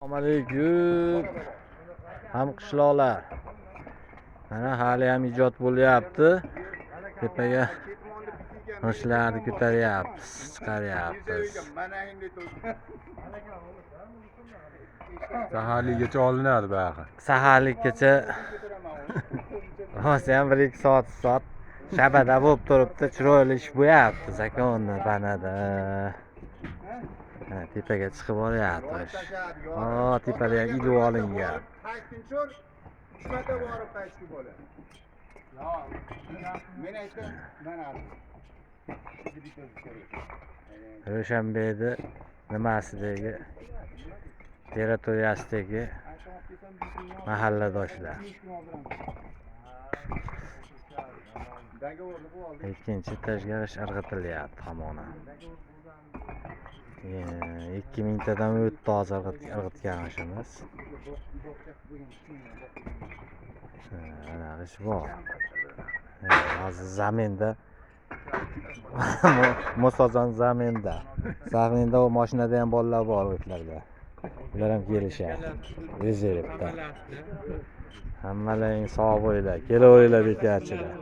Assalomu alaykum hamqishloqlar. Mana hali ham ijod bo'lyapti. Tepaga toshlarni ko'taryapmiz, chiqaryapmiz. Saharlikgacha olinadi bari. Saharlikgacha rosa ham 1-2 soat shabada bo'lib turibdi. Chiroyli ish bo'lyapti. Zakonni panada. Tepaga chiqib olyapti. Tepada ham ilib olingan. O'shanbeyda nimasidagi territoriyasidagi mahalladoshlar. Ikkinchi etajga g'ish irg'itilyapti hamon. 2000 tadan o'tdi hozir irg'itgan ishimiz. Ana g'ish bor. Hozir zaminda Musozon zaminda. Zaminda o mashinada ham bolalar bor o'tlarda. Ular ham kelishadi. Rezervda. Hammalaring sog' bo'linglar. Kelaveringlar bekarchilar.